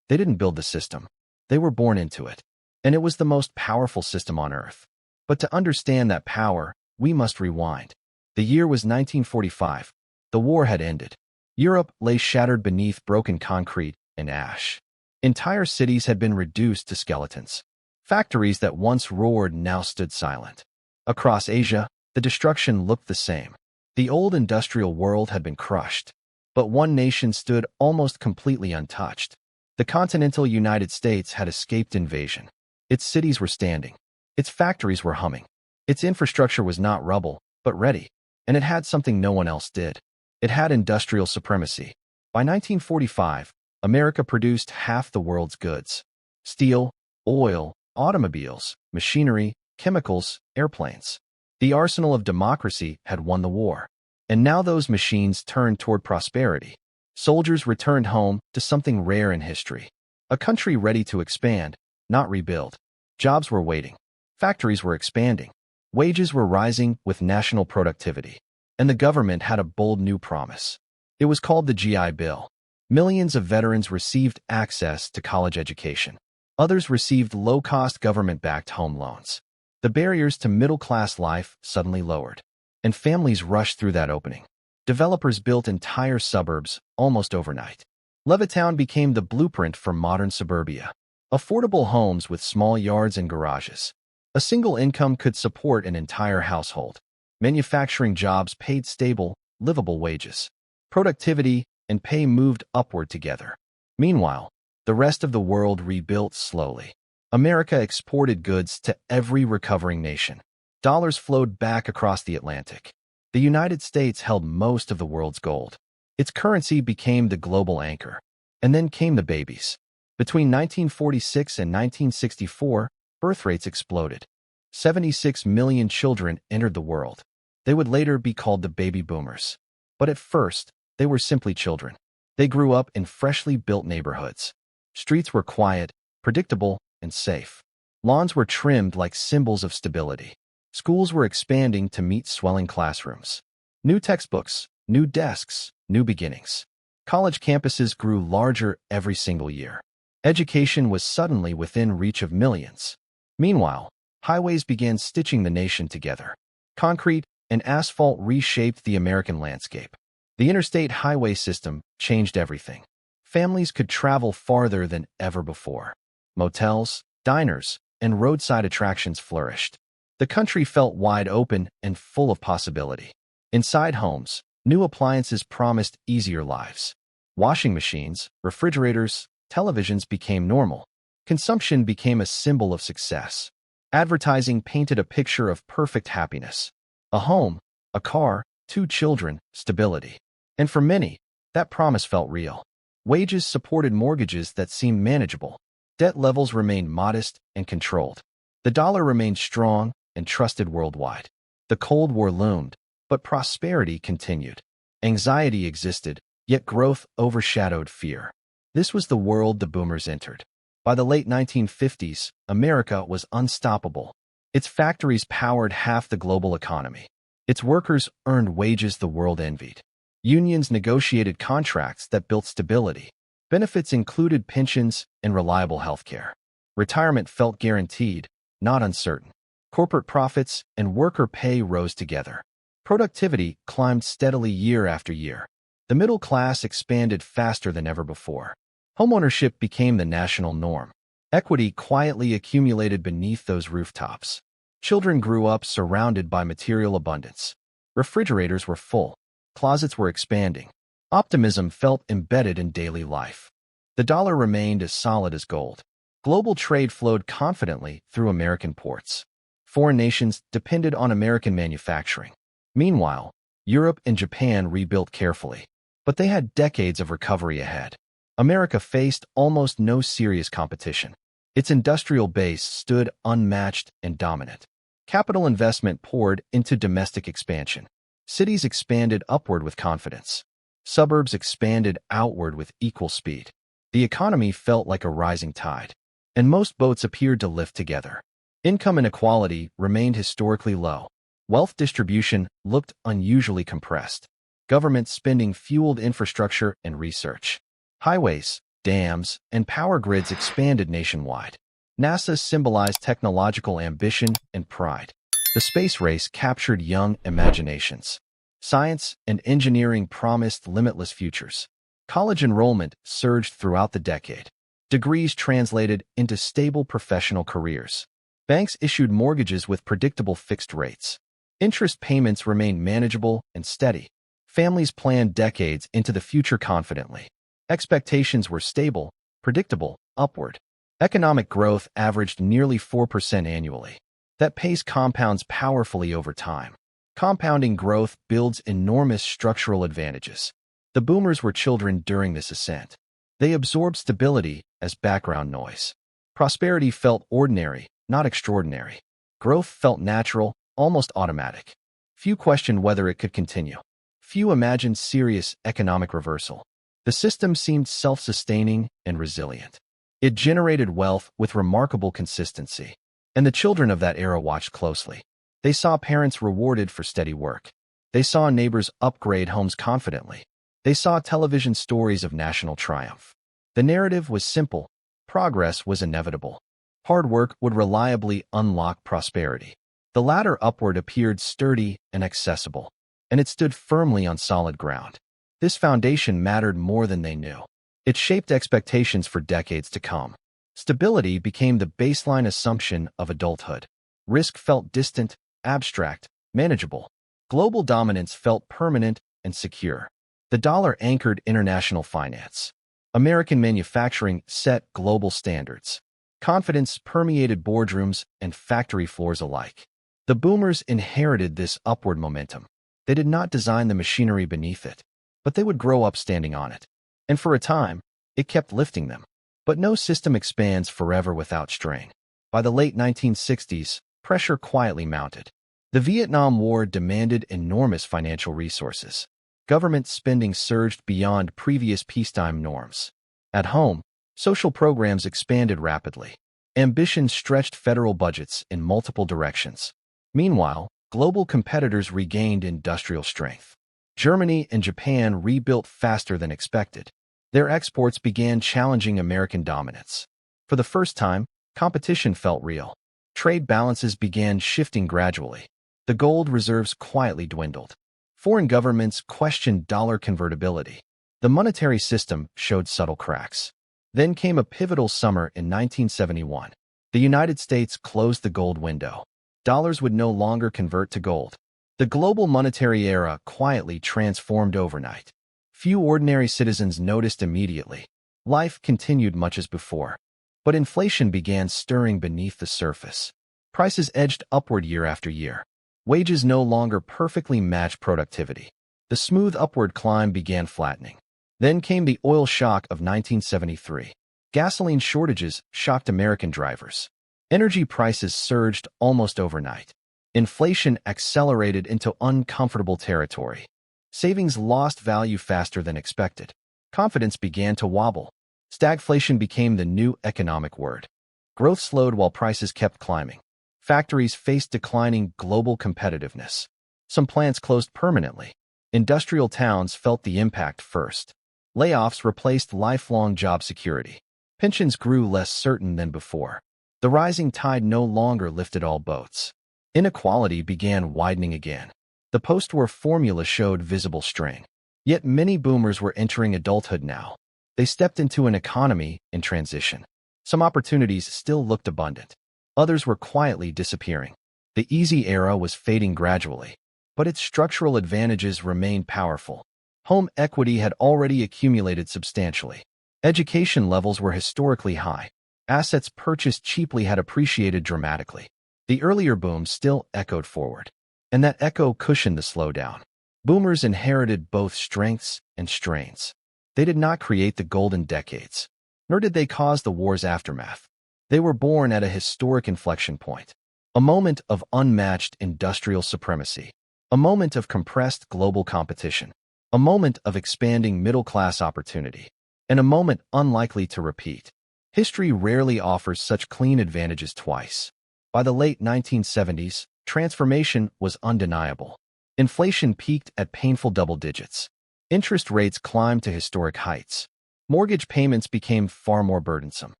They didn't build the system. They were born into it. And it was the most powerful system on Earth. But to understand that power, we must rewind. The year was 1945. The war had ended. Europe lay shattered beneath broken concrete and ash. Entire cities had been reduced to skeletons. Factories that once roared now stood silent. Across Asia, the destruction looked the same. The old industrial world had been crushed. But one nation stood almost completely untouched. The continental United States had escaped invasion. Its cities were standing. Its factories were humming. Its infrastructure was not rubble, but ready. And it had something no one else did. It had industrial supremacy. By 1945, America produced half the world's goods. Steel, oil, automobiles, machinery, chemicals, airplanes. The arsenal of democracy had won the war. And now those machines turned toward prosperity. Soldiers returned home to something rare in history. A country ready to expand, not rebuild. Jobs were waiting. Factories were expanding. Wages were rising with national productivity. And the government had a bold new promise. It was called the GI Bill. Millions of veterans received access to college education. Others received low-cost government-backed home loans. The barriers to middle-class life suddenly lowered. And families rushed through that opening. Developers built entire suburbs almost overnight. Levittown became the blueprint for modern suburbia. Affordable homes with small yards and garages. A single income could support an entire household. Manufacturing jobs paid stable, livable wages. Productivity and pay moved upward together. Meanwhile, the rest of the world rebuilt slowly. America exported goods to every recovering nation. Dollars flowed back across the Atlantic. The United States held most of the world's gold. Its currency became the global anchor. And then came the babies. Between 1946 and 1964, birth rates exploded. 76 million children entered the world. They would later be called the baby boomers. But at first, they were simply children. They grew up in freshly built neighborhoods. Streets were quiet, predictable, and safe. Lawns were trimmed like symbols of stability. Schools were expanding to meet swelling classrooms. New textbooks, new desks, new beginnings. College campuses grew larger every single year. Education was suddenly within reach of millions. Meanwhile, highways began stitching the nation together. Concrete and asphalt reshaped the American landscape. The interstate highway system changed everything. Families could travel farther than ever before. Motels, diners, and roadside attractions flourished. The country felt wide open and full of possibility. Inside homes, new appliances promised easier lives. Washing machines, refrigerators, televisions became normal. Consumption became a symbol of success. Advertising painted a picture of perfect happiness. A home, a car, 2 children, stability. And for many, that promise felt real. Wages supported mortgages that seemed manageable. Debt levels remained modest and controlled. The dollar remained strong and trusted worldwide. The Cold War loomed, but prosperity continued. Anxiety existed, yet growth overshadowed fear. This was the world the boomers entered. By the late 1950s, America was unstoppable. Its factories powered half the global economy. Its workers earned wages the world envied. Unions negotiated contracts that built stability. Benefits included pensions and reliable health care. Retirement felt guaranteed, not uncertain. Corporate profits and worker pay rose together. Productivity climbed steadily year after year. The middle class expanded faster than ever before. Homeownership became the national norm. Equity quietly accumulated beneath those rooftops. Children grew up surrounded by material abundance. Refrigerators were full. Closets were expanding. Optimism felt embedded in daily life. The dollar remained as solid as gold. Global trade flowed confidently through American ports. Foreign nations depended on American manufacturing. Meanwhile, Europe and Japan rebuilt carefully. But they had decades of recovery ahead. America faced almost no serious competition. Its industrial base stood unmatched and dominant. Capital investment poured into domestic expansion. Cities expanded upward with confidence. Suburbs expanded outward with equal speed. The economy felt like a rising tide, and most boats appeared to lift together. Income inequality remained historically low. Wealth distribution looked unusually compressed. Government spending fueled infrastructure and research. Highways, dams, and power grids expanded nationwide. NASA symbolized technological ambition and pride. The space race captured young imaginations. Science and engineering promised limitless futures. College enrollment surged throughout the decade. Degrees translated into stable professional careers. Banks issued mortgages with predictable fixed rates. Interest payments remained manageable and steady. Families planned decades into the future confidently. Expectations were stable, predictable, upward. Economic growth averaged nearly 4% annually. That pace compounds powerfully over time. Compounding growth builds enormous structural advantages. The boomers were children during this ascent. They absorbed stability as background noise. Prosperity felt ordinary, not extraordinary. Growth felt natural, almost automatic. Few questioned whether it could continue. Few imagined serious economic reversal. The system seemed self-sustaining and resilient. It generated wealth with remarkable consistency. And the children of that era watched closely. They saw parents rewarded for steady work. They saw neighbors upgrade homes confidently. They saw television stories of national triumph. The narrative was simple. Progress was inevitable. Hard work would reliably unlock prosperity. The ladder upward appeared sturdy and accessible, and it stood firmly on solid ground. This foundation mattered more than they knew. It shaped expectations for decades to come. Stability became the baseline assumption of adulthood. Risk felt distant, abstract, manageable. Global dominance felt permanent and secure. The dollar anchored international finance. American manufacturing set global standards. Confidence permeated boardrooms and factory floors alike. The boomers inherited this upward momentum. They did not design the machinery beneath it, but they would grow up standing on it. And for a time, it kept lifting them. But no system expands forever without strain. By the late 1960s, pressure quietly mounted. The Vietnam War demanded enormous financial resources. Government spending surged beyond previous peacetime norms. At home, social programs expanded rapidly. Ambition stretched federal budgets in multiple directions. Meanwhile, global competitors regained industrial strength. Germany and Japan rebuilt faster than expected. Their exports began challenging American dominance. For the first time, competition felt real. Trade balances began shifting gradually. The gold reserves quietly dwindled. Foreign governments questioned dollar convertibility. The monetary system showed subtle cracks. Then came a pivotal summer in 1971. The United States closed the gold window. Dollars would no longer convert to gold. The global monetary era quietly transformed overnight. Few ordinary citizens noticed immediately. Life continued much as before. But inflation began stirring beneath the surface. Prices edged upward year after year. Wages no longer perfectly matched productivity. The smooth upward climb began flattening. Then came the oil shock of 1973. Gasoline shortages shocked American drivers. Energy prices surged almost overnight. Inflation accelerated into uncomfortable territory. Savings lost value faster than expected. Confidence began to wobble. Stagflation became the new economic word. Growth slowed while prices kept climbing. Factories faced declining global competitiveness. Some plants closed permanently. Industrial towns felt the impact first. Layoffs replaced lifelong job security. Pensions grew less certain than before. The rising tide no longer lifted all boats. Inequality began widening again. The post-war formula showed visible strain. Yet many boomers were entering adulthood now. They stepped into an economy in transition. Some opportunities still looked abundant. Others were quietly disappearing. The easy era was fading gradually, but its structural advantages remained powerful. Home equity had already accumulated substantially. Education levels were historically high. Assets purchased cheaply had appreciated dramatically. The earlier boom still echoed forward, and that echo cushioned the slowdown. Boomers inherited both strengths and strains. They did not create the golden decades, nor did they cause the war's aftermath. They were born at a historic inflection point, a moment of unmatched industrial supremacy, a moment of compressed global competition, a moment of expanding middle-class opportunity, and a moment unlikely to repeat. History rarely offers such clean advantages twice. By the late 1970s, transformation was undeniable. Inflation peaked at painful double digits. Interest rates climbed to historic heights. Mortgage payments became far more burdensome.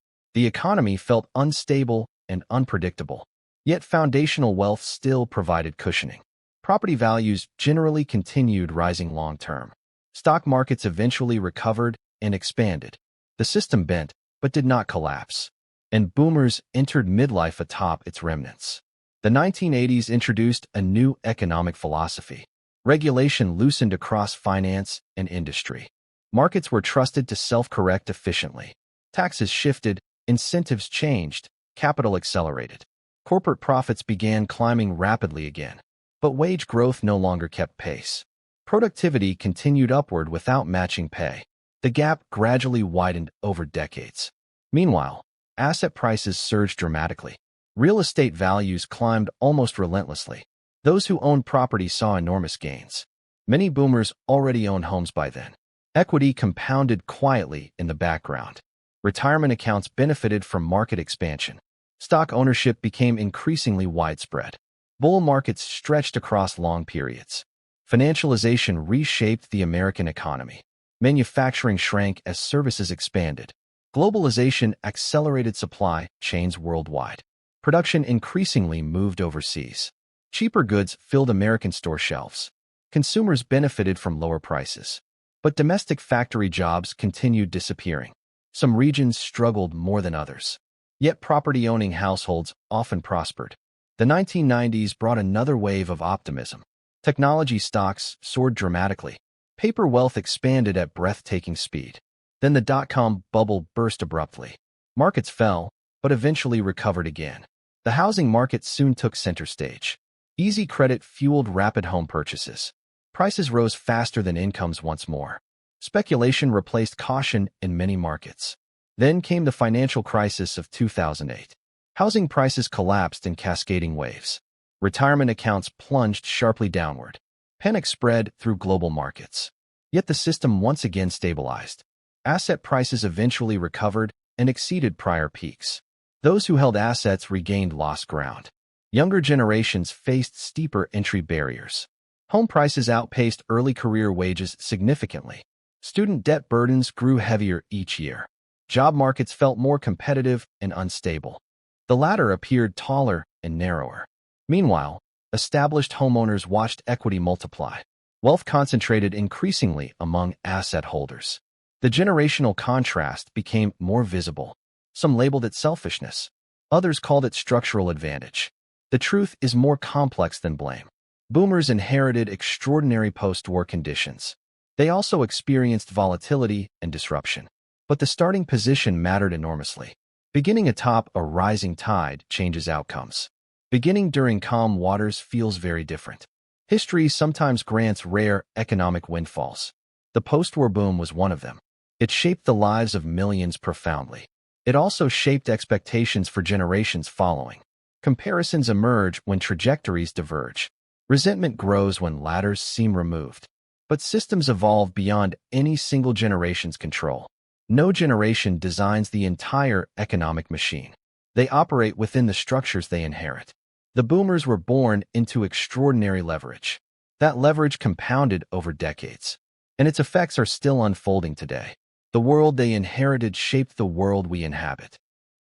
The economy felt unstable and unpredictable, yet foundational wealth still provided cushioning. Property values generally continued rising long-term. Stock markets eventually recovered and expanded. The system bent, but did not collapse. And boomers entered midlife atop its remnants. The 1980s introduced a new economic philosophy. Regulation loosened across finance and industry. Markets were trusted to self-correct efficiently. Taxes shifted, incentives changed, capital accelerated. Corporate profits began climbing rapidly again. But wage growth no longer kept pace. Productivity continued upward without matching pay. The gap gradually widened over decades. Meanwhile, asset prices surged dramatically. Real estate values climbed almost relentlessly. Those who owned property saw enormous gains. Many boomers already owned homes by then. Equity compounded quietly in the background. Retirement accounts benefited from market expansion. Stock ownership became increasingly widespread. Bull markets stretched across long periods. Financialization reshaped the American economy. Manufacturing shrank as services expanded. Globalization accelerated supply chains worldwide. Production increasingly moved overseas. Cheaper goods filled American store shelves. Consumers benefited from lower prices. But domestic factory jobs continued disappearing. Some regions struggled more than others. Yet property-owning households often prospered. The 1990s brought another wave of optimism. Technology stocks soared dramatically. Paper wealth expanded at breathtaking speed. Then the dot-com bubble burst abruptly. Markets fell, but eventually recovered again. The housing market soon took center stage. Easy credit fueled rapid home purchases. Prices rose faster than incomes once more. Speculation replaced caution in many markets. Then came the financial crisis of 2008. Housing prices collapsed in cascading waves. Retirement accounts plunged sharply downward. Panic spread through global markets. Yet the system once again stabilized. Asset prices eventually recovered and exceeded prior peaks. Those who held assets regained lost ground. Younger generations faced steeper entry barriers. Home prices outpaced early career wages significantly. Student debt burdens grew heavier each year. Job markets felt more competitive and unstable. The latter appeared taller and narrower. Meanwhile, established homeowners watched equity multiply. Wealth concentrated increasingly among asset holders. The generational contrast became more visible. Some labeled it selfishness. Others called it structural advantage. The truth is more complex than blame. Boomers inherited extraordinary post-war conditions. They also experienced volatility and disruption. But the starting position mattered enormously. Beginning atop a rising tide changes outcomes. Beginning during calm waters feels very different. History sometimes grants rare economic windfalls. The post-war boom was one of them. It shaped the lives of millions profoundly. It also shaped expectations for generations following. Comparisons emerge when trajectories diverge. Resentment grows when ladders seem removed. But systems evolve beyond any single generation's control. No generation designs the entire economic machine. They operate within the structures they inherit. The boomers were born into extraordinary leverage. That leverage compounded over decades. And its effects are still unfolding today. The world they inherited shaped the world we inhabit.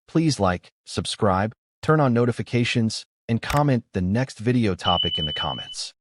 Please like, subscribe, turn on notifications, and comment the next video topic in the comments.